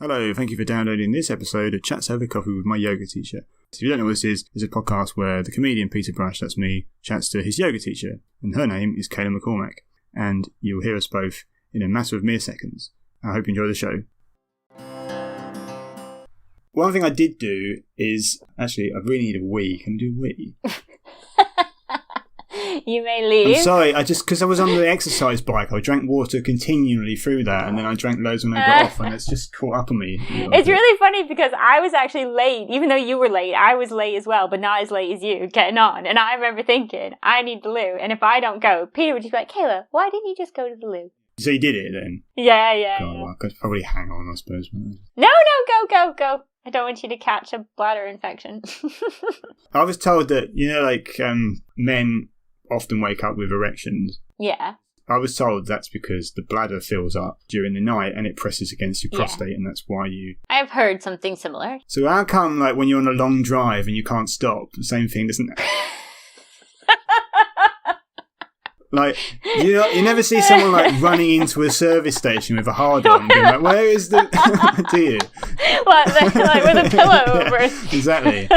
Hello, thank you for downloading this episode of Chats Over Coffee with my yoga teacher. So if you don't know what this is, it's a podcast where the comedian Peter Brush, that's me, chats to his yoga teacher, and her name is Kayla McCormack, and you'll hear us both in a matter of mere seconds. I hope you enjoy the show. One thing I did do is, actually, I really need a wee. Can I do a wee? You may leave. I'm sorry, because I was on the exercise bike, I drank water continually through that, and then I drank loads when I got off, and it's just caught up on me. It's really funny because I was actually late. Even though you were late, I was late as well, but not as late as you getting on. And I remember thinking, I need the loo, and if I don't go, Peter would just be like, Kayla, why didn't you just go to the loo? So you did it then? Yeah. God, well, I could probably hang on, I suppose. No, go. I don't want you to catch a bladder infection. I was told that, men often wake up with erections. Yeah. I was told that's because the bladder fills up during the night and it presses against your prostate, and that's why you... I've heard something similar. So how come, when you're on a long drive and you can't stop, the same thing doesn't... you never see someone, running into a service station with a hard-on, being like, where is the... Do you? With a pillow over it. Exactly.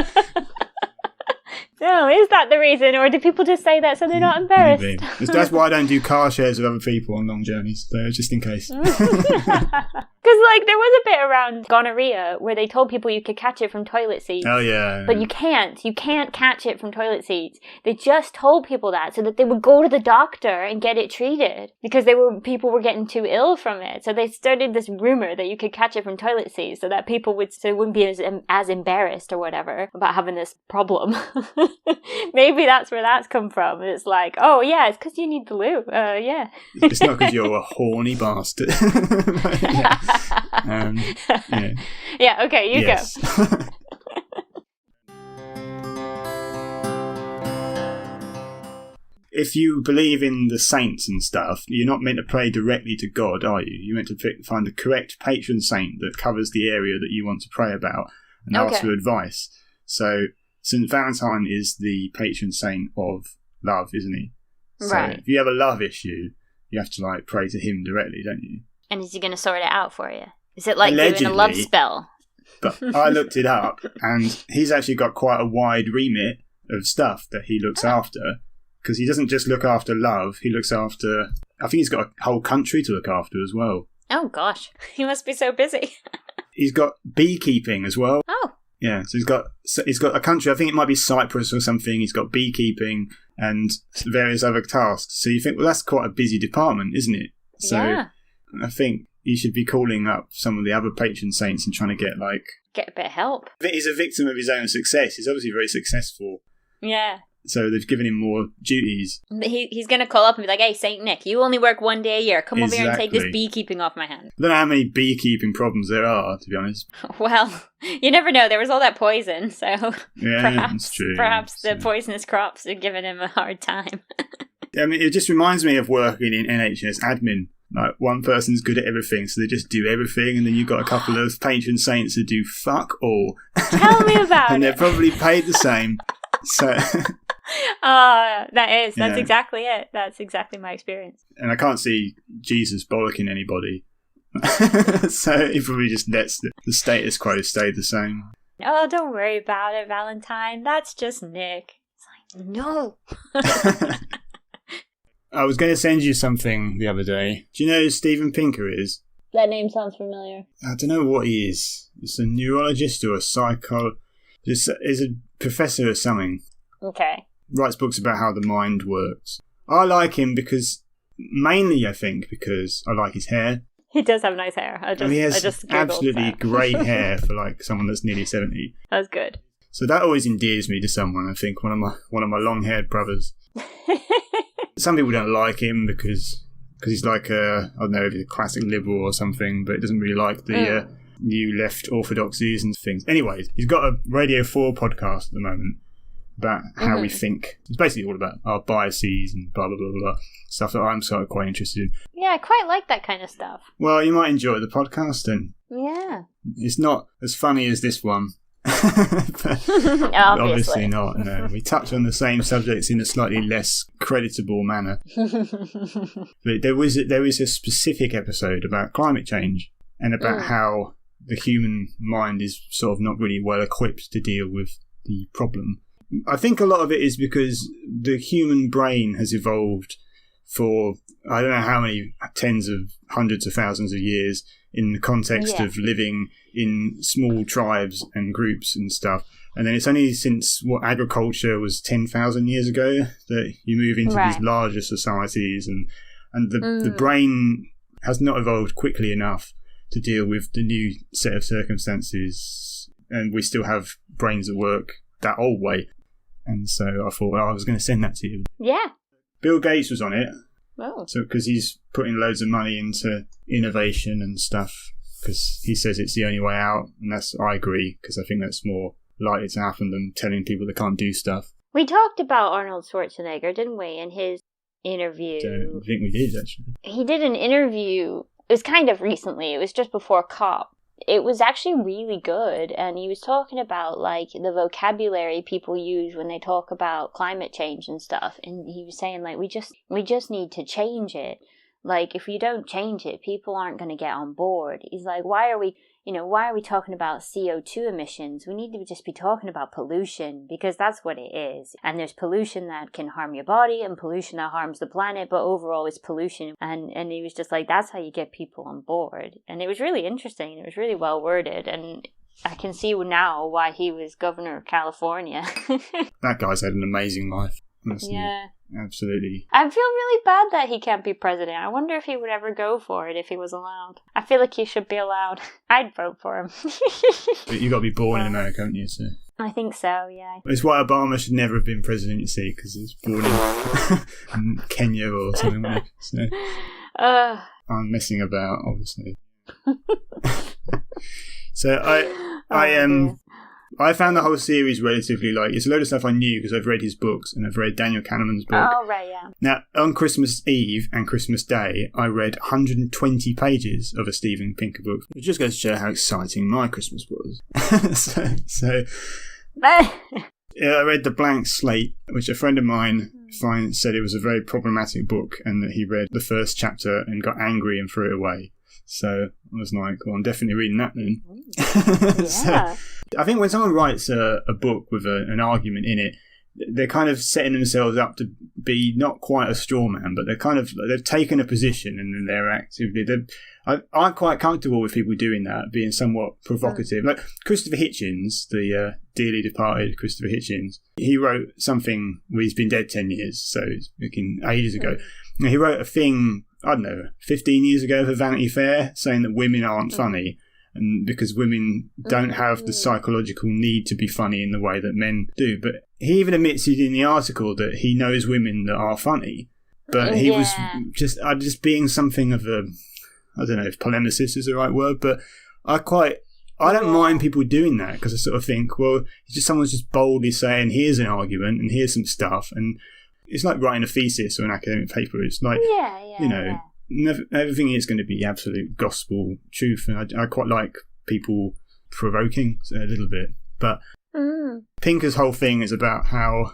No, is that the reason, or do people just say that so they're not embarrassed? Maybe. That's why I don't do car shares with other people on long journeys, so just in case. Because, there was a bit around gonorrhea where they told people you could catch it from toilet seats. Oh, yeah. But you can't. You can't catch it from toilet seats. They just told people that so that they would go to the doctor and get it treated because people were getting too ill from it. So they started this rumor that you could catch it from toilet seats so that people wouldn't be as embarrassed or whatever about having this problem. Maybe that's where that's come from. It's like, oh, yeah, it's because you need the loo. Yeah. It's not because you're a horny bastard. Yeah, okay, you go. If you believe in the saints and stuff, you're not meant to pray directly to God, are you? You're meant to find the correct patron saint that covers the area that you want to pray about and ask for advice. So St Valentine is the patron saint of love, isn't he? Right. So if you have a love issue, you have to pray to him directly, don't you? And is he going to sort it out for you? Is it like Allegedly, doing a love spell? But I looked it up, and he's actually got quite a wide remit of stuff that he looks after, because he doesn't just look after love, he looks after... I think he's got a whole country to look after as well. Oh, gosh. He must be so busy. He's got beekeeping as well. Oh. Yeah, so he's got a country, I think it might be Cyprus or something, he's got beekeeping and various other tasks. So you think, well, that's quite a busy department, isn't it? So yeah. I think he should be calling up some of the other patron saints and trying to get a bit of help. He's a victim of his own success. He's obviously very successful. Yeah. So they've given him more duties. He's going to call up and be like, hey, Saint Nick, you only work one day a year. Come over here and take this beekeeping off my hand. I don't know how many beekeeping problems there are, to be honest. Well, you never know. There was all that poison, so yeah, that's true. Perhaps the poisonous crops are giving him a hard time. I mean, it just reminds me of working in NHS admin. One person's good at everything, so they just do everything, and then you've got a couple of patron saints who do fuck all. Tell me about and they're probably paid the same. So... that's exactly it. That's exactly my experience. And I can't see Jesus bollocking anybody. So he probably just lets the status quo stay the same. Oh, don't worry about it, Valentine. That's just Nick. It's like, no. I was going to send you something the other day. Do you know who Steven Pinker is? That name sounds familiar. I don't know what he is. It's a neurologist or a psychologist. He's a professor or something. Okay. Writes books about how the mind works. I like him mainly I think because I like his hair. He does have nice hair. He has absolutely great hair for someone that's nearly 70. That's good. So that always endears me to someone. I think one of my long-haired brothers. Some people don't like him because he's I don't know if he's a classic liberal or something, but he doesn't really like the new left orthodoxies and things. Anyways, he's got a Radio 4 podcast at the moment about how we think. It's basically all about our biases and blah, blah, blah, blah, stuff that I'm sort of quite interested in. Yeah, I quite like that kind of stuff. Well, you might enjoy the podcast then. Yeah. It's not as funny as this one. Obviously not. No, we touch on the same subjects in a slightly less creditable manner. But there is a specific episode about climate change and about how the human mind is sort of not really well equipped to deal with the problem. I think a lot of it is because the human brain has evolved for I don't know how many tens of hundreds of thousands of years in the context of living in small tribes and groups and stuff. And then it's only since agriculture was 10,000 years ago that you move into these larger societies, and the brain has not evolved quickly enough to deal with the new set of circumstances, and we still have brains that work that old way. And so I thought, well, I was going to send that to you. Yeah. Bill Gates was on it. Oh. So because he's putting loads of money into innovation and stuff, because he says it's the only way out, and I agree, because I think that's more likely to happen than telling people they can't do stuff. We talked about Arnold Schwarzenegger, didn't we, in his interview? I think we did, actually. He did an interview, it was kind of recently, it was just before COP. It was actually really good, and he was talking about, like, the vocabulary people use when they talk about climate change and stuff, and he was saying, like, we just need to change it. Like, if you don't change it, people aren't going to get on board. He's like, why are we talking about CO2 emissions? We need to just be talking about pollution, because that's what it is. And there's pollution that can harm your body and pollution that harms the planet, but overall it's pollution. And he was just like, that's how you get people on board. And it was really interesting. It was really well worded. And I can see now why he was governor of California. That guy's had an amazing life. Honestly. Yeah. Absolutely. I feel really bad that he can't be president. I wonder if he would ever go for it if he was allowed. I feel like he should be allowed. I'd vote for him. But you got to be born in America, haven't you? So. I think so, yeah. It's why Obama should never have been president, you see, because he was born in Kenya or something like that. So. I'm messing about, obviously. So I found the whole series relatively it's a load of stuff I knew because I've read his books and I've read Daniel Kahneman's book. Oh, right, yeah. Now, on Christmas Eve and Christmas Day, I read 120 pages of a Steven Pinker book. It just goes to show how exciting my Christmas was. so I read The Blank Slate, which a friend of mine said it was a very problematic book and that he read the first chapter and got angry and threw it away. So I was like, well, I'm definitely reading that then. Yeah. So, I think when someone writes a book with an argument in it, they're kind of setting themselves up to be not quite a straw man, but they've taken a position and they're actively. I'm quite comfortable with people doing that, being somewhat provocative. Like Christopher Hitchens, the dearly departed Christopher Hitchens, he wrote something. Well, he's been dead 10 years, so it's looking ages ago. And he wrote a thing, I don't know, 15 years ago for Vanity Fair, saying that women aren't funny. And because women don't have the psychological need to be funny in the way that men do. But he even admits in the article that he knows women that are funny. But he was just being something of a, I don't know if polemicist is the right word, but I don't mind people doing that because I sort of think, well, someone's just boldly saying, here's an argument and here's some stuff. And it's like writing a thesis or an academic paper. It's like, everything is going to be absolute gospel truth, and I quite like people provoking a little bit. But Pinker's whole thing is about how,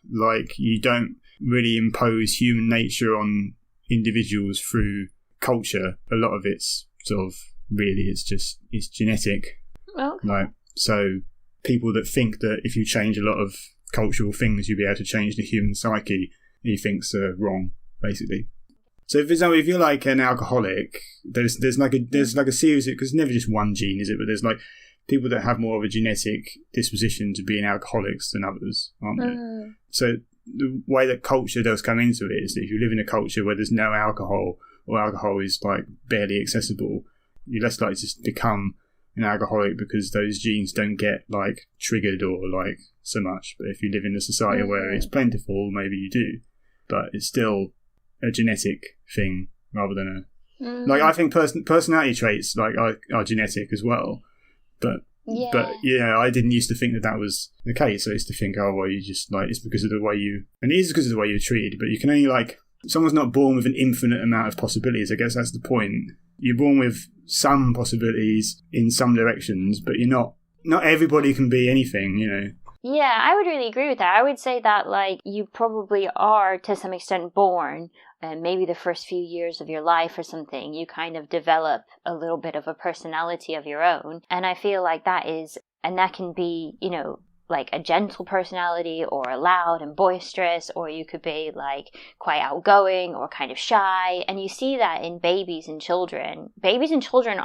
you don't really impose human nature on individuals through culture. A lot of it's it's genetic. Okay. So people that think that if you change a lot of cultural things, you'll be able to change the human psyche, he thinks are wrong, basically. So for example, if you're like an alcoholic, there's like a series of, because it's never just one gene, is it? But there's like people that have more of a genetic disposition to being alcoholics than others, aren't there? So the way that culture does come into it is that if you live in a culture where there's no alcohol, or alcohol is like barely accessible, you're less likely to become an alcoholic because those genes don't get like triggered or like so much. But if you live in a society where it's plentiful, maybe you do. But it's still a genetic thing rather than I think personality traits are genetic as well, but I didn't used to think that was the case. I used to think, oh well, you just it's because of the way and it is because of the way you're treated, but you can only someone's not born with an infinite amount of possibilities. I guess that's the point. You're born with some possibilities in some directions, but not everybody can be anything, Yeah, I would really agree with that. I would say that, you probably are, to some extent, born maybe the first few years of your life or something, you kind of develop a little bit of a personality of your own. And I feel like that can be, like a gentle personality or loud and boisterous, or you could be like quite outgoing or kind of shy. And you see that in babies and children. Babies and children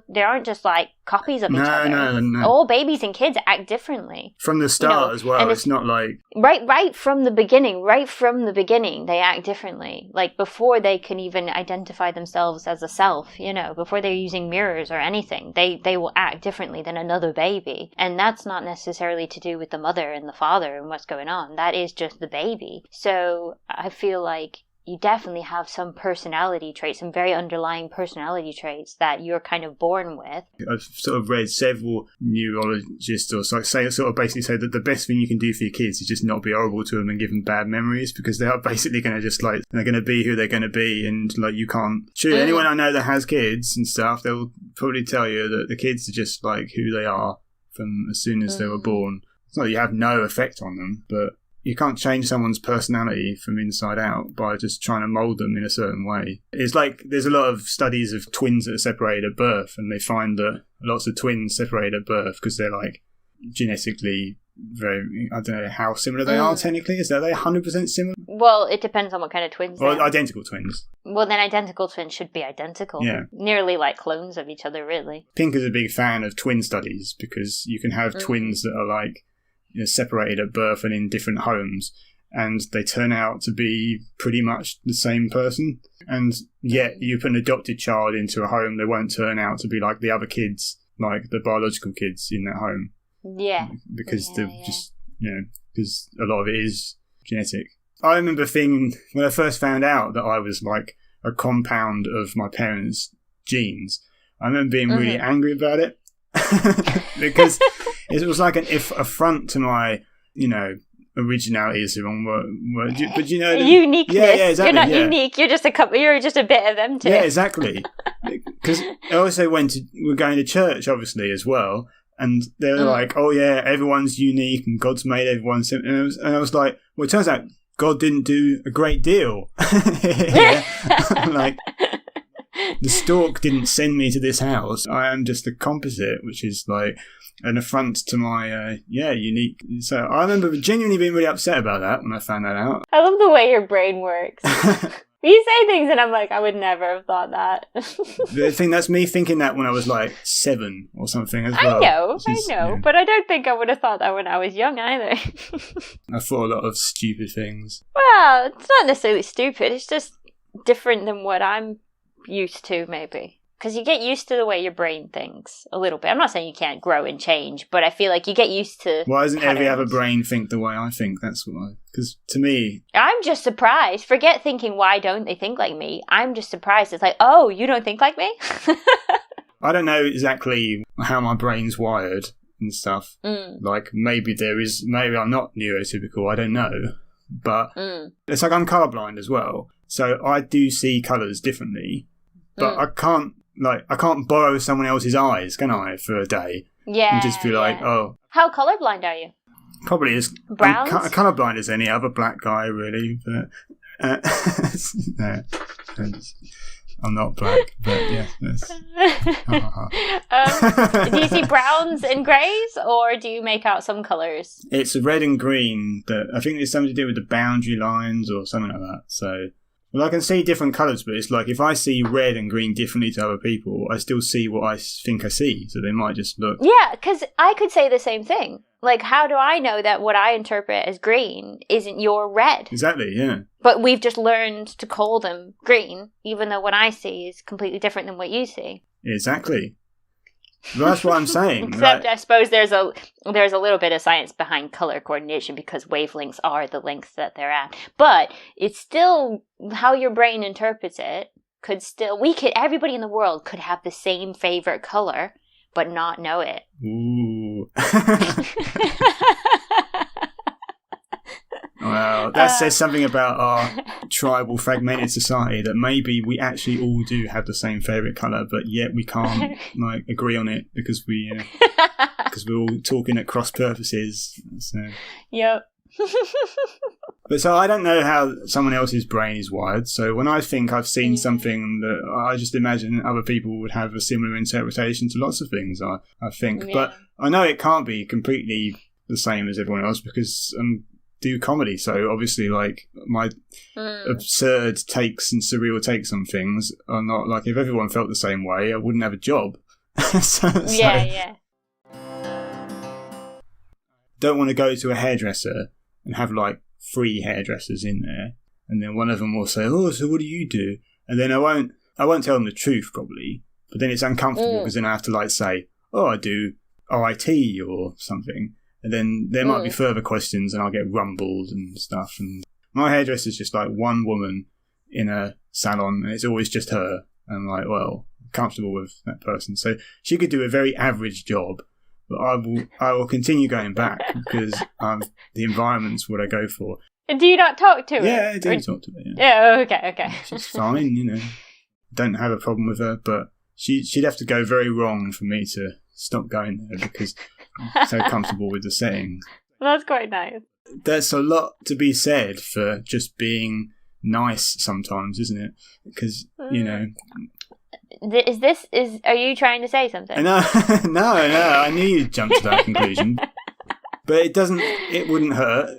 they aren't just like copies of each other. No. All babies and kids act differently. From the start as well. It's not like... Right from the beginning, they act differently. Like before they can even identify themselves as a self, before they're using mirrors or anything, they will act differently than another baby. And that's not necessarily to do with the mother and the father and what's going on. That is just the baby. So I feel like you definitely have some personality traits, some very underlying personality traits that you're kind of born with. I've sort of read several neurologists basically say that the best thing you can do for your kids is just not be horrible to them and give them bad memories, because they are basically going to just like, they're going to be who they're going to be, and like you can't... Sure, anyone I know that has kids and stuff, they'll probably tell you that the kids are just like who they are from as soon as they were born. It's not that you have no effect on them, but you can't change someone's personality from inside out by just trying to mould them in a certain way. It's like there's a lot of studies of twins that are separated at birth, and they find that lots of twins separated at birth because they're like genetically very... I don't know how similar they are technically. Are they 100% similar? Well, it depends on what kind of twins they are. Identical twins. Well, then identical twins should be identical. Yeah. Nearly like clones of each other, really. Pink is a big fan of twin studies because you can have twins that are like separated at birth and in different homes, and they turn out to be pretty much the same person, and yet you put an adopted child into a home, they won't turn out to be like the other kids, like the biological kids in that home. Yeah. Because just, because a lot of it is genetic. I remember thinking, when I first found out that I was like a compound of my parents' genes, I remember being really angry about it. Because it was like an affront to my, originality is the wrong word, but uniqueness. Yeah, exactly. You're not unique. You're just a bit of them too. Yeah, exactly. Because I also we're going to church, obviously, as well, and they were like, "Oh yeah, everyone's unique, and God's made everyone simple." And I was like, "Well, it turns out God didn't do a great deal." Like, the stork didn't send me to this house. I am just a composite, which is like an affront to my unique. So I remember genuinely being really upset about that when I found that out. I love the way your brain works. You say things and I'm like, I would never have thought that. The thing, that's me thinking that when I was like 7 or something as well. I know, but I don't think I would have thought that when I was young either. I thought a lot of stupid things. Well, it's not necessarily stupid, it's just different than what I'm used to, maybe. Because you get used to the way your brain thinks a little bit. I'm not saying you can't grow and change, but I feel like you get used to... Why doesn't every other brain think the way I think? That's why. Because to me... I'm just surprised. Forget thinking, why don't they think like me? I'm just surprised. It's like, oh, you don't think like me? I don't know exactly how my brain's wired and stuff. Like, maybe I'm not neurotypical, I don't know. But it's like I'm colourblind as well. So I do see colours differently. But I can't borrow someone else's eyes, can I, for a day? Yeah. And just be like, oh. How colourblind are you? Probably as colourblind as any other black guy, really. But no, I'm not black, but yeah. Do you see browns and greys, or do you make out some colours? It's red and green. I think there's something to do with the boundary lines or something like that. So... Well, I can see different colours, but it's like if I see red and green differently to other people, I still see what I think I see. So they might just look... Yeah, because I could say the same thing. Like, how do I know that what I interpret as green isn't your red? Exactly, yeah. But we've just learned to call them green, even though what I see is completely different than what you see. Exactly. Well, that's what I'm saying. Except I suppose there's a little bit of science behind color coordination because wavelengths are the lengths that they're at. But it's still how your brain interprets it. Everybody in the world could have the same favorite color, but not know it. Ooh. Well, that says something about our tribal, fragmented society, that maybe we actually all do have the same favourite colour, but yet we can't agree on it because we're all talking at cross purposes. So. Yep. But so I don't know how someone else's brain is wired. So when I think I've seen something, that I just imagine other people would have a similar interpretation to lots of things. I think, but I know it can't be completely the same as everyone else because do comedy. So obviously, like my absurd takes and surreal takes on things are not like if everyone felt the same way, I wouldn't have a job. Yeah. Don't want to go to a hairdresser and have like 3 hairdressers in there, and then one of them will say, "Oh, so what do you do?" And then I won't tell them the truth probably, but then it's uncomfortable because then I have to like say, "Oh, I do IT or something," and then there might be further questions, and I'll get rumbled and stuff. And my hairdresser's just like one woman in a salon, and it's always just her. And I'm like, well, I'm comfortable with that person, so she could do a very average job. But I will continue going back because the environment's what I go for. And do you not talk to her? Yeah, I do talk to her. Yeah, okay. She's fine, Don't have a problem with her, but she'd have to go very wrong for me to stop going there because I'm so comfortable with the setting. That's quite nice. There's a lot to be said for just being nice sometimes, isn't it? Because, Are you trying to say something? No, I knew you'd jump to that conclusion. But it wouldn't hurt.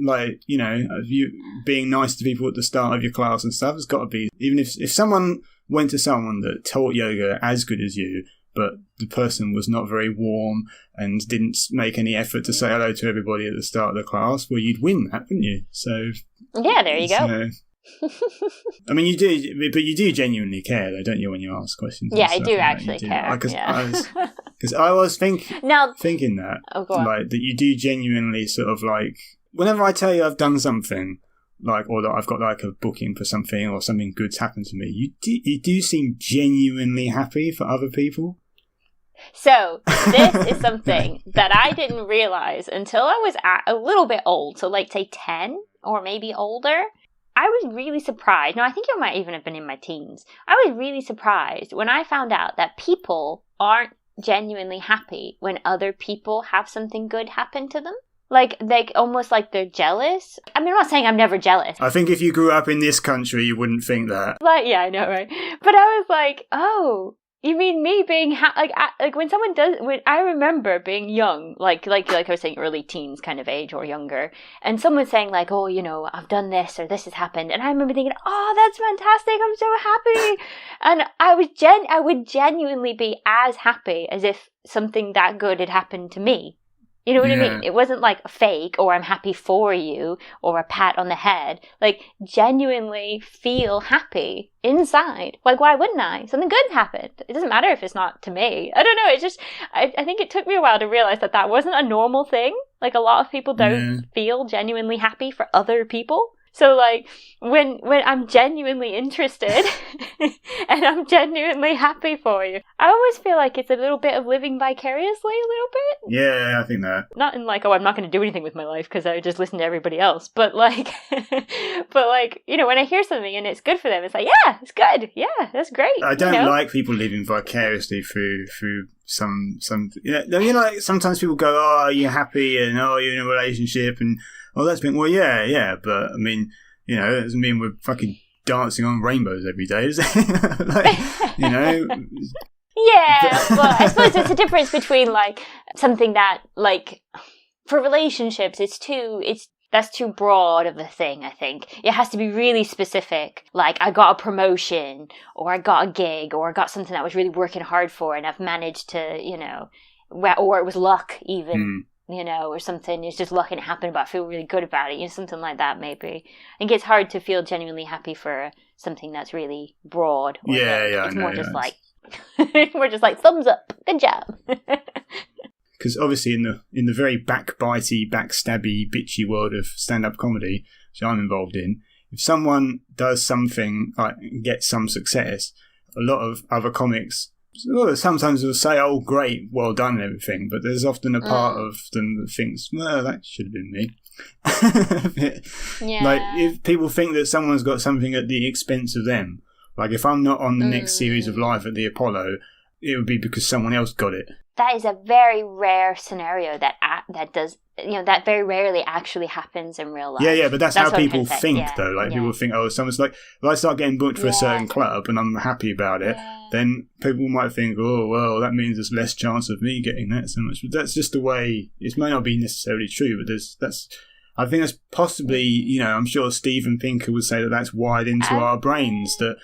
Like, you being nice to people at the start of your class and stuff has got to be, even if someone went to someone that taught yoga as good as you, but the person was not very warm and didn't make any effort to say hello to everybody at the start of the class, well, you'd win that, wouldn't you? So yeah, there you go. I mean, you do genuinely care, though, don't you, when you ask questions? Yeah, I do actually care. Because I was thinking that, like, that you do genuinely sort of like, whenever I tell you I've done something, like, or that I've got like a booking for something or something good's happened to me, you do seem genuinely happy for other people. So this is something that I didn't realize until I was a little bit old, so like say 10 or maybe older. I was really surprised. No, I think it might even have been in my teens. I was really surprised when I found out that people aren't genuinely happy when other people have something good happen to them. Like, almost like they're jealous. I mean, I'm not saying I'm never jealous. I think if you grew up in this country, you wouldn't think that. Like, yeah, I know, right? But I was like, oh, you mean me being like when someone does? When I remember being young, like I was saying, early teens kind of age or younger, and someone saying like, "Oh, I've done this or this has happened," and I remember thinking, "Oh, that's fantastic! I'm so happy," and I would genuinely be as happy as if something that good had happened to me. You know what I mean? It wasn't like a fake or I'm happy for you or a pat on the head. Like, genuinely feel happy inside. Like, why wouldn't I? Something good happened. It doesn't matter if it's not to me. I don't know. It's just, I think it took me a while to realize that wasn't a normal thing. Like, a lot of people don't feel genuinely happy for other people. So, like, when I'm genuinely interested and I'm genuinely happy for you, I always feel like it's a little bit of living vicariously a little bit. Yeah, I think that. Not in like, oh, I'm not going to do anything with my life because I just listen to everybody else. But like, when I hear something and it's good for them, it's like, yeah, it's good. Yeah, that's great. I don't like people living vicariously through some, like sometimes people go, oh, are you happy? And oh, you're in a relationship and oh, that's been, well, yeah, but I mean, it doesn't mean we're fucking dancing on rainbows every day, does it? Like, Yeah, well, I suppose there's a difference between like something that like for relationships, that's too broad of a thing, I think. It has to be really specific. Like, I got a promotion, or I got a gig, or I got something that I was really working hard for, and I've managed to, or it was luck even. Or something, it's just luck and it happened, but I feel really good about it, something like that maybe. I think it's hard to feel genuinely happy for something that's really broad. It's more just like, we're just like, thumbs up, good job. Because obviously in the very backbitey, backstabby, bitchy world of stand-up comedy, which I'm involved in, if someone does something, like gets some success, a lot of other comics sometimes they'll say, oh, great, well done and everything, but there's often a part of them that thinks, well, that should have been me. Like, if people think that someone's got something at the expense of them, like if I'm not on the next series of Live at the Apollo, it would be because someone else got it. that is a very rare scenario that does, that very rarely actually happens in real life. Yeah, but that's how what I'm people trying to say. think, Yeah, though. Like, yeah. people think, oh, someone's like, if I start getting booked for a certain club and I'm happy about it, then people might think, oh, well, that means there's less chance of me getting that so much. But that's just the way, it may not be necessarily true, but I think that's possibly, I'm sure Steven Pinker would say that that's wired into our brains, that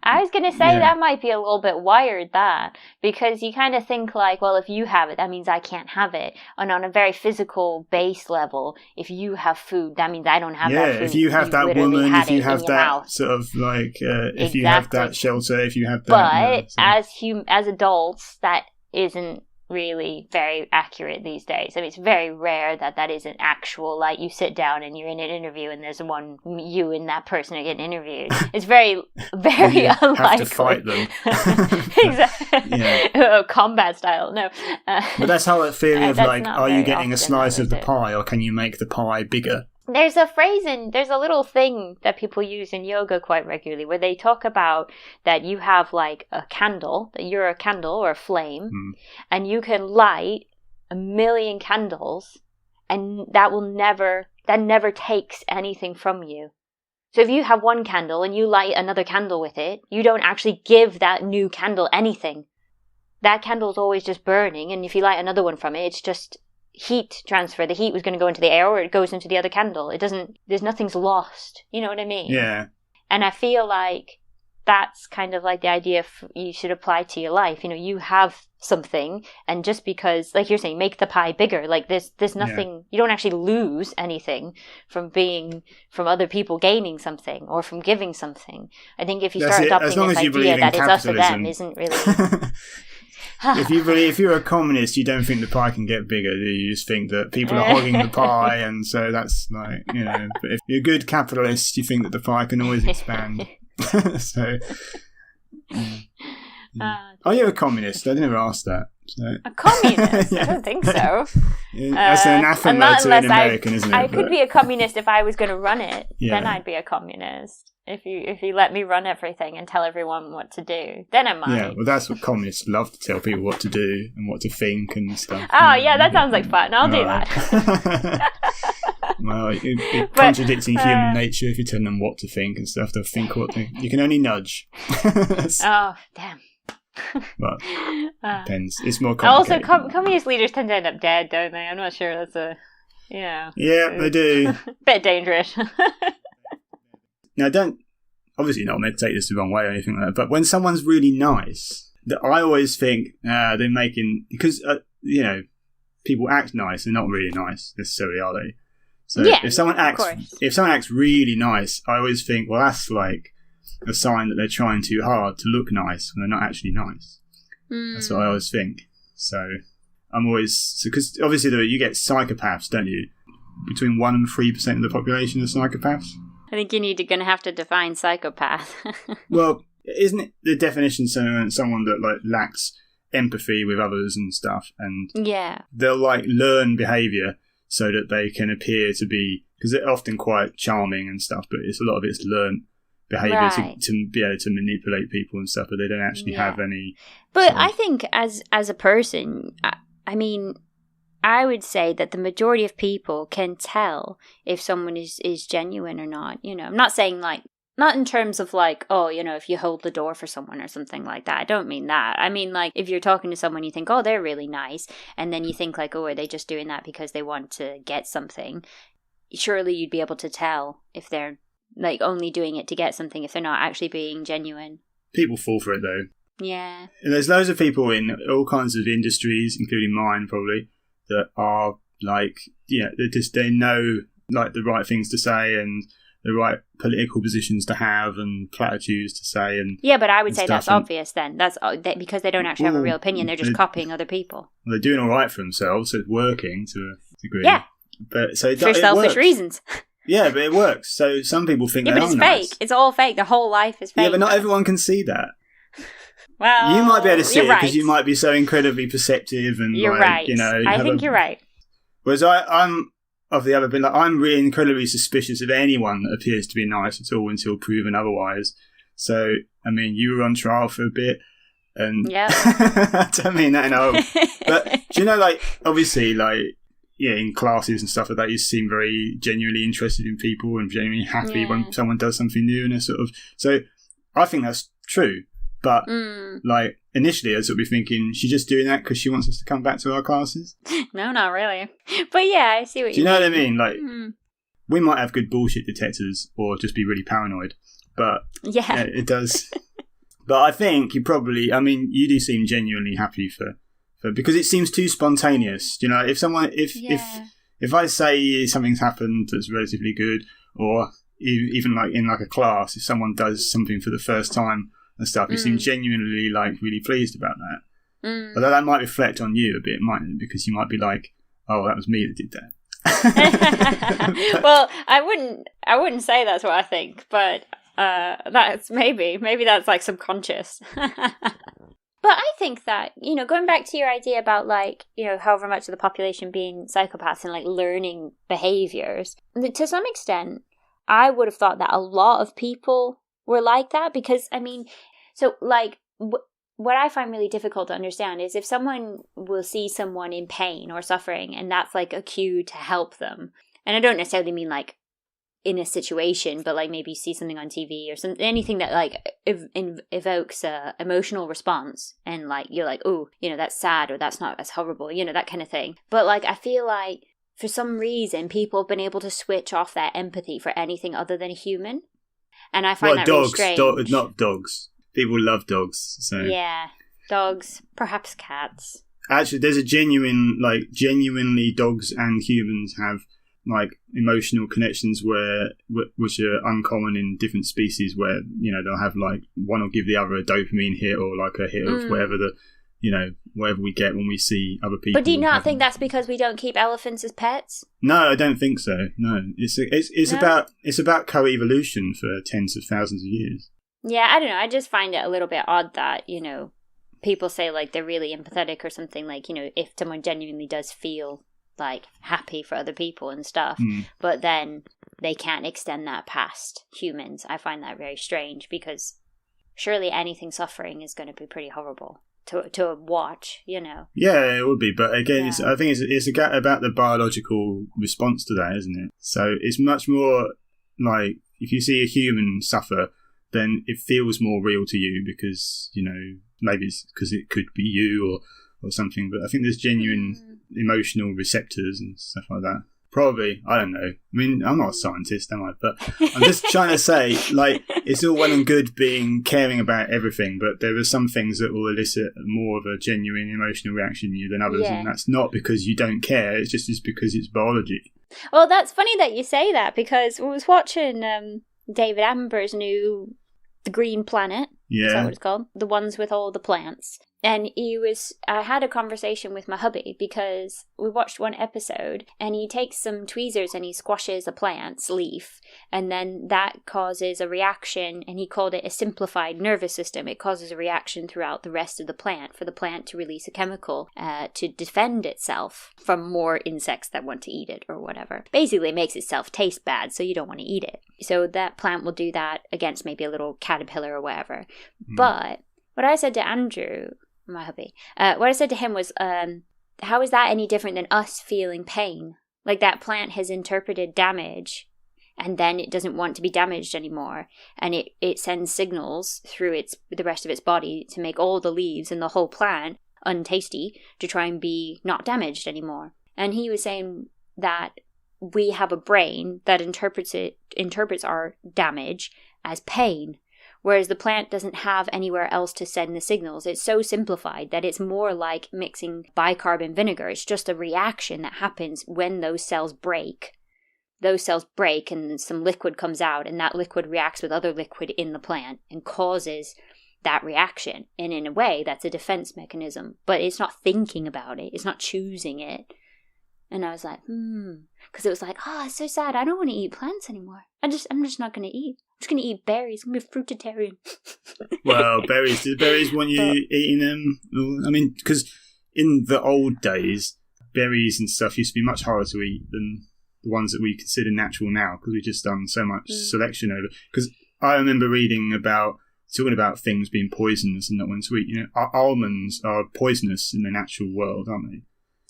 I was going to say that might be a little bit wired, that, because you kind of think like, well, if you have it, that means I can't have it. And on a very physical base level, if you have food, that means I don't have that food. Yeah, if you have that woman, if you have that mouth. sort of like, if Exactly. you have that shelter, if you have that... But as adults, that isn't really very accurate these days. I mean, it's very rare that isn't actual, like, you sit down and you're in an interview and there's you and that person are getting interviewed. It's very, very unlikely. Have to fight them. Exactly. Combat style, no. But that's how that theory of, like, are you getting a slice of the pie, or can you make the pie bigger? There's a little thing that people use in yoga quite regularly where they talk about that you have like a candle, that you're a candle or a flame, and you can light 1,000,000 candles, and that never takes anything from you. So if you have one candle and you light another candle with it, you don't actually give that new candle anything. That candle's always just burning, and if you light another one from it, it's just heat transfer. The heat was going to go into the air, or it goes into the other candle. Nothing's lost. You know what I mean? Yeah. And I feel like that's kind of like the idea you should apply to your life. You have something, and just because, like you're saying, make the pie bigger. Like there's nothing, you don't actually lose anything from other people gaining something or from giving something. I think if you start adopting this idea that it's us or them isn't really... If you're a communist, you don't think the pie can get bigger, do you? You just think that people are hogging the pie, and so that's like, but if you're a good capitalist, you think that the pie can always expand. So, are you a communist? I never asked that. So. A communist? I don't think so. That's an anathema to an American, isn't it? I could be a communist if I was going to run it. Yeah. Then I'd be a communist. If you let me run everything and tell everyone what to do, then I might. Yeah, well, that's what communists love, to tell people what to do and what to think and stuff. Oh, yeah, that sounds like fun. I'll do that. Well, it contradicting human nature if you're telling them what to think and stuff. They'll think you can only nudge. Oh, damn. But depends. It's more complicated. Also, communist leaders tend to end up dead, don't they? I'm not sure that's a... Yeah, they do. Bit dangerous. Now, obviously not meant to take this the wrong way or anything like that, but when someone's really nice, I always think they're making... Because, people act nice, they're not really nice necessarily, are they? So if someone acts really nice, I always think, well, that's like a sign that they're trying too hard to look nice when they're not actually nice. That's what I always think. So I'm always... Because obviously you get psychopaths, don't you? Between 1% and 3% of the population are psychopaths. I think you're going to have to define psychopath. Well, isn't it the definition someone that like lacks empathy with others and stuff, and they'll like learn behaviour so that they can appear to be, because they're often quite charming and stuff, but a lot of it's learned behaviour to be able to manipulate people and stuff, but they don't actually have any. But I think as a person, I mean, I would say that the majority of people can tell if someone is genuine or not. I'm not saying like, not in terms of like, oh, if you hold the door for someone or something like that. I don't mean that. I mean like if you're talking to someone, you think, oh, they're really nice. And then you think like, oh, are they just doing that because they want to get something? Surely you'd be able to tell if they're like only doing it to get something, if they're not actually being genuine. People fall for it though. Yeah. And there's loads of people in all kinds of industries, including mine probably, that are like, they know like the right things to say and the right political positions to have and platitudes to say. And but I would say that's obvious then. That's because they don't actually have a real opinion. They're just copying other people. They're doing all right for themselves, so it's working to a degree. Yeah. But so for selfish reasons. Yeah, but it works. So some people think they are nice. Yeah, but it's fake. It's all fake. Their whole life is fake. Yeah, but not everyone can see that. Well, you might be able to see it because you might be so incredibly perceptive and you're right. I think you're right. Whereas I'm of the other bit, like I'm really incredibly suspicious of anyone that appears to be nice at all until proven otherwise. So I mean, you were on trial for a bit. And yeah. I don't mean that in a but do you know, like, obviously, like, yeah, in classes and stuff like that, you seem very genuinely interested in people and genuinely happy when someone does something new and a sort of. So I think that's true. But like initially, I'd sort of be thinking, she's just doing that because she wants us to come back to our classes. No, not really. But yeah, I see what you mean. Do you know what I mean? Like, we might have good bullshit detectors or just be really paranoid, but yeah, it does. But I think you probably, I mean, you do seem genuinely happy for because it seems too spontaneous. You know, if someone, if I say something's happened that's relatively good, or even like in like a class, if someone does something for the first time and stuff, you seem genuinely like really pleased about that. Although that might reflect on you a bit, mightn't it? Because you might be like, oh, that was me that did that. Well, I wouldn't say that's what I think, but that's maybe that's like subconscious. But I think that, you know, going back to your idea about, like, you know, however much of the population being psychopaths and like learning behaviors, to some extent, I would have thought that a lot of people were like that, because, I mean, so like what I find really difficult to understand is if someone will see someone in pain or suffering and that's like a cue to help them. And I don't necessarily mean like in a situation, but like maybe you see something on TV or something, anything that like evokes a emotional response, and like you're like, oh, you know, that's sad, or that's not as horrible, you know, that kind of thing. But like I feel like for some reason people have been able to switch off their empathy for anything other than a human, and I find that dogs, really strange. Not dogs. People love dogs, so yeah, dogs, perhaps cats. Actually, there's a genuinely dogs and humans have like emotional connections which are uncommon in different species, where, you know, they'll have like one will give the other a dopamine hit, or like a hit of whatever we get when we see other people. But do you not think that's because we don't keep elephants as pets? No, I don't think so. No, it's about co-evolution for tens of thousands of years. Yeah, I don't know. I just find it a little bit odd that, you know, people say like they're really empathetic or something, like, you know, if someone genuinely does feel like happy for other people and stuff, but then they can't extend that past humans. I find that very strange, because surely anything suffering is going to be pretty horrible to watch, you know. Yeah, it would be, but again, I think it's about the biological response to that, isn't it? So it's much more like if you see a human suffer, then it feels more real to you, because, you know, maybe it's because it could be you or something, but I think there's genuine emotional receptors and stuff like that. Probably, I don't know. I mean, I'm not a scientist, am I? But I'm just trying to say, like, it's all well and good caring about everything, but there are some things that will elicit more of a genuine emotional reaction in you than others, and that's not because you don't care, it's because it's biology. Well, that's funny that you say that, because I was watching David Attenborough's new The Green Planet. Yeah. Is that what it's called? The ones with all the plants. And I had a conversation with my hubby, because we watched one episode and he takes some tweezers and he squashes a plant's leaf, and then that causes a reaction, and he called it a simplified nervous system. It causes a reaction throughout the rest of the plant for the plant to release a chemical to defend itself from more insects that want to eat it or whatever. Basically, it makes itself taste bad, so you don't want to eat it. So that plant will do that against maybe a little caterpillar or whatever. But what I said to Andrew, my hubby, what I said to him was, how is that any different than us feeling pain? Like, that plant has interpreted damage, and then it doesn't want to be damaged anymore, and it sends signals through the rest of its body to make all the leaves and the whole plant untasty to try and be not damaged anymore. And he was saying that we have a brain that interprets our damage as pain, whereas the plant doesn't have anywhere else to send the signals. It's so simplified that it's more like mixing bicarb vinegar. It's just a reaction that happens when those cells break. Those cells break and some liquid comes out, and that liquid reacts with other liquid in the plant and causes that reaction. And in a way, that's a defense mechanism. But it's not thinking about it. It's not choosing it. And I was like, because it was like, oh, it's so sad. I don't want to eat plants anymore. I'm just not going to eat. I'm just going to eat berries. I'm going to be fruitarian. Well, berries. Did berries want you eating them? I mean, because in the old days, berries and stuff used to be much harder to eat than the ones that we consider natural now, because we've just done so much selection over. Because I remember reading about talking about things being poisonous and not when sweet. Almonds are poisonous in the natural world, aren't they?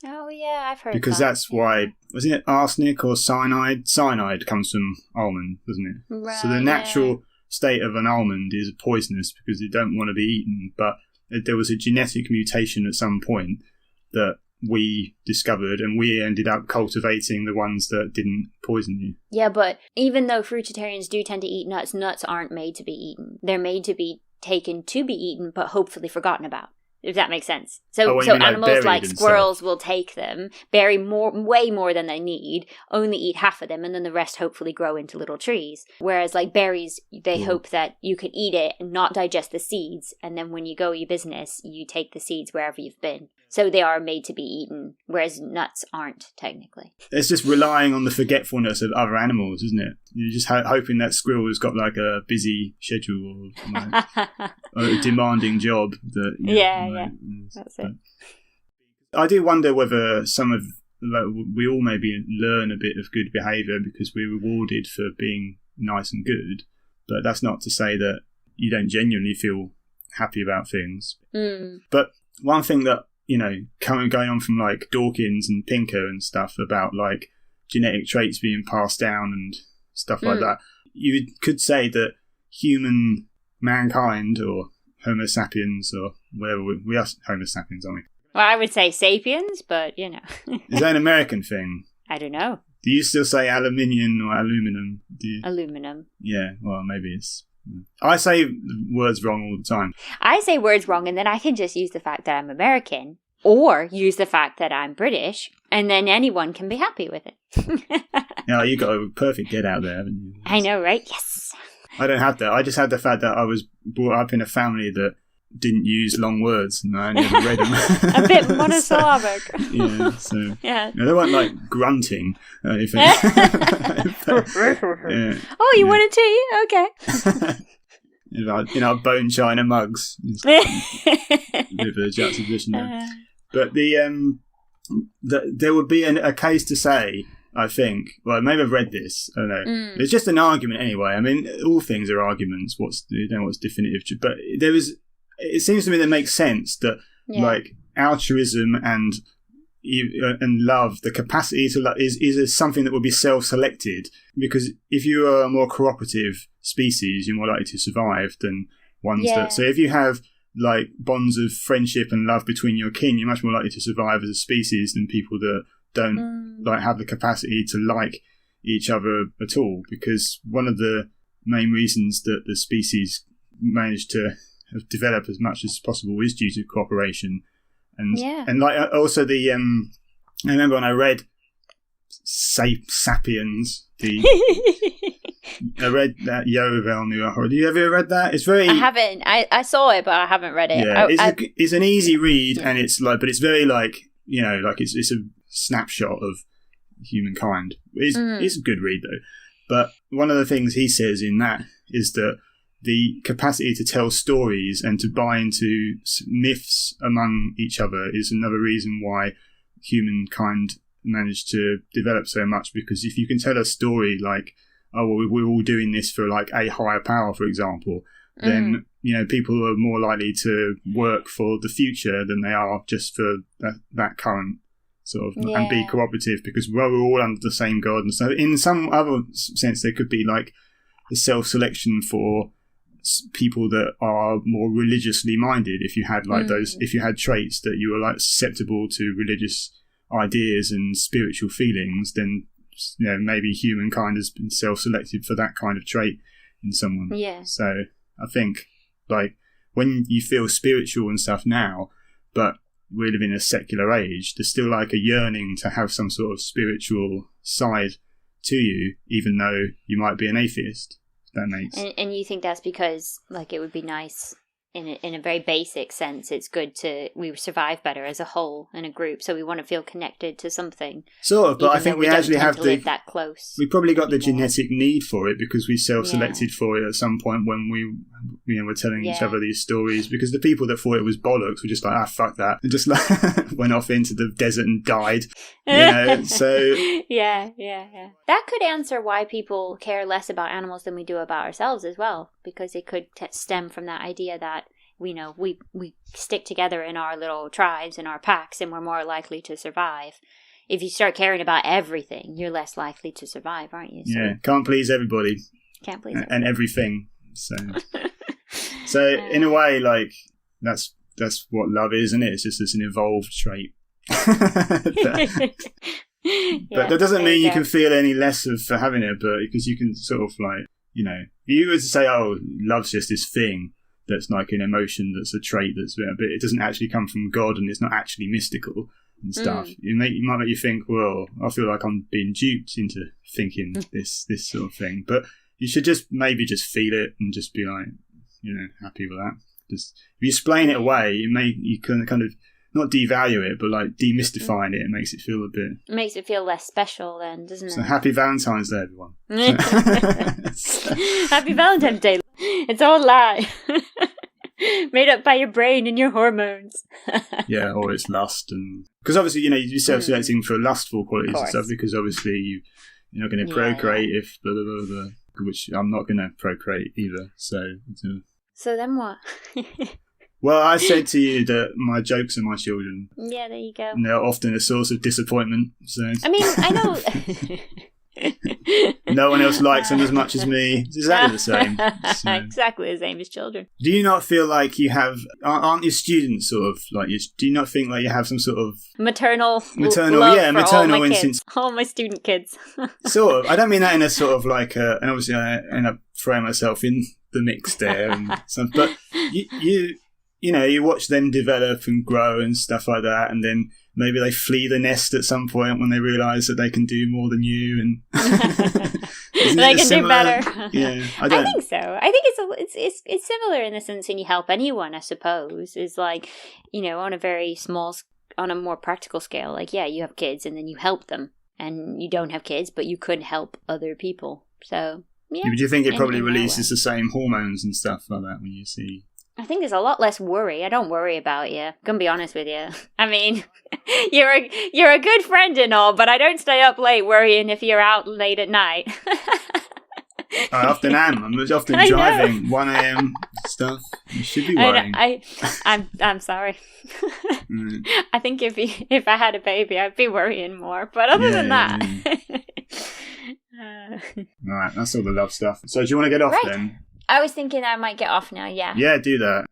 Oh, yeah, I've heard because that. that's why, wasn't it arsenic or cyanide? Cyanide comes from almond, doesn't it? Right, so the natural state of an almond is poisonous because they don't want to be eaten. But there was a genetic mutation at some point that we discovered, and we ended up cultivating the ones that didn't poison you. Yeah, but even though fruitarians do tend to eat nuts, nuts aren't made to be eaten. They're made to be taken to be eaten, but hopefully forgotten about. If that makes sense. So animals like squirrels will take them, bury way more than they need, only eat half of them, and then the rest hopefully grow into little trees. Whereas like berries, they hope that you can eat it and not digest the seeds, and then when you go your business, you take the seeds wherever you've been. So they are made to be eaten, whereas nuts aren't, technically. It's just relying on the forgetfulness of other animals, isn't it? You're just hoping that squirrel has got like a busy schedule or a demanding job. That's it. I do wonder whether we all maybe learn a bit of good behaviour because we're rewarded for being nice and good, but that's not to say that you don't genuinely feel happy about things. But one thing that, going on from like Dawkins and Pinker and stuff about like genetic traits being passed down and stuff like that, you could say that mankind or Homo sapiens or whatever, we are Homo sapiens, aren't we? Well, I would say sapiens, but Is that an American thing? I don't know. Do you still say aluminium or aluminum? Aluminum. Yeah, well, maybe it's... I say words wrong all the time. I say words wrong, and then I can just use the fact that I'm American, or use the fact that I'm British, and then anyone can be happy with it. Yeah, you got a perfect get out there, haven't you? I know, right? Yes. I don't have that. I just had the fact that I was brought up in a family that didn't use long words, and I never read them. A bit monosyllabic. Yeah, so... Yeah. They weren't like grunting or anything. Oh, you wanted tea? Okay. Bone china mugs. A bit of a juxtaposition there. But there would be a case to say, I think, well, maybe I've read this, I don't know. It's just an argument anyway. I mean, all things are arguments. What's definitive? But it seems to me that makes sense that like altruism and love, the capacity to love is something that will be self-selected, because if you are a more cooperative species, you're more likely to survive than ones that... So if you have like bonds of friendship and love between your kin, you're much more likely to survive as a species than people that don't like have the capacity to like each other at all, because one of the main reasons that the species managed to develop as much as possible is due to cooperation. And like also I remember when I read Sapiens, I read that Yovel Nuaho. Do you ever read that? It's very... I haven't. I saw it, but I haven't read it. Yeah, it's an easy read, and it's like, but it's very like, like it's a snapshot of humankind. It's a good read though. But one of the things he says in that is that the capacity to tell stories and to buy into myths among each other is another reason why humankind managed to develop so much. Because if you can tell a story like, oh, well, we're all doing this for like a higher power, for example, then people are more likely to work for the future than they are just for that current sort of, and be cooperative, because we're all under the same god. And so in some other sense, there could be like a self-selection for people that are more religiously minded. If you had like if you had traits that you were like susceptible to religious ideas and spiritual feelings, then maybe humankind has been self-selected for that kind of trait in someone. So I think like when you feel spiritual and stuff now, but we live in a secular age, there's still like a yearning to have some sort of spiritual side to you, even though you might be an atheist. That makes... And you think that's because like it would be nice in a very basic sense, it's good we survive better as a whole in a group. So we want to feel connected to something. Sort of, but I think we actually have live that close. We probably got the genetic need for it because we self-selected for it at some point when we were telling each other these stories. Because the people that thought it was bollocks were just like, fuck that, and just like went off into the desert and died. So yeah. That could answer why people care less about animals than we do about ourselves as well, because it could stem from that idea that we stick together in our little tribes and our packs, and we're more likely to survive. If you start caring about everything, you're less likely to survive, aren't you? So, can't please everybody. Can't please everybody. And everything. So in a way, like that's what love is, isn't it? It's just an evolved trait. But that doesn't mean you can feel any less for having it, but because you can sort of like, if you were to say, oh, love's just this thing that's like an emotion, that's a trait, but it doesn't actually come from God and it's not actually mystical and stuff. It might make you think, well, I feel like I'm being duped into thinking this sort of thing. But you should just feel it and just be like, happy with that. Just if you explain it away, you can kind of not devalue it, but like demystifying it makes it feel a bit. It makes it feel less special, then, doesn't it? So happy Valentine's Day, everyone. Happy Valentine's Day. It's all a lie. Made up by your brain and your hormones. Or it's lust, and because obviously you're self-selecting for lustful qualities and stuff, because obviously you're not going to procreate if blah, blah, blah, blah, which I'm not going to procreate either. So then what? Well, I said to you that my jokes are my children. Yeah, there you go. And they're often a source of disappointment. So I mean, I know. No one else likes them as much as me. It's exactly the same. So. Exactly the same as children. Do you not feel like you have... Aren't your students sort of like... Do you not think like you have some sort of... Maternal maternal instance. All my student kids. Sort of. I don't mean that in a sort of like... and obviously I end up throwing myself in the mix there and stuff. But you watch them develop and grow and stuff like that, and then maybe they flee the nest at some point when they realise that they can do more than you, and they can do better. Yeah, I think so. I think it's similar in the sense when you help anyone, I suppose, is like, on a very small, on a more practical scale, like, you have kids and then you help them, and you don't have kids, but you could help other people. So, yeah. But do you think it probably releases the same hormones and stuff like that when you see... I think there's a lot less worry. I don't worry about you. I'm gonna be honest with you. I mean, you're a good friend and all, but I don't stay up late worrying if you're out late at night. I often am. I'm often driving 1 a.m. stuff. You should be worrying. I'm sorry. I think if I had a baby, I'd be worrying more. But other than that. Right, that's all the love stuff. So do you want to get off then? I was thinking I might get off now, yeah. Yeah, do that.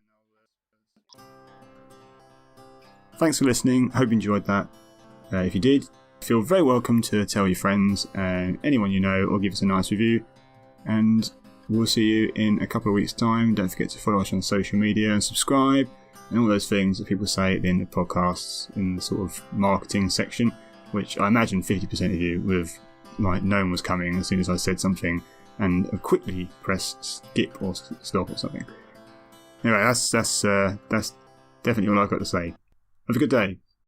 Thanks for listening. Hope you enjoyed that. If you did, feel very welcome to tell your friends and anyone you know, or give us a nice review. And we'll see you in a couple of weeks' time. Don't forget to follow us on social media and subscribe and all those things that people say at the end of podcasts in the sort of marketing section, which I imagine 50% of you would have known was coming as soon as I said something, and quickly press skip or stop or something. Anyway, that's definitely all I've got to say. Have a good day.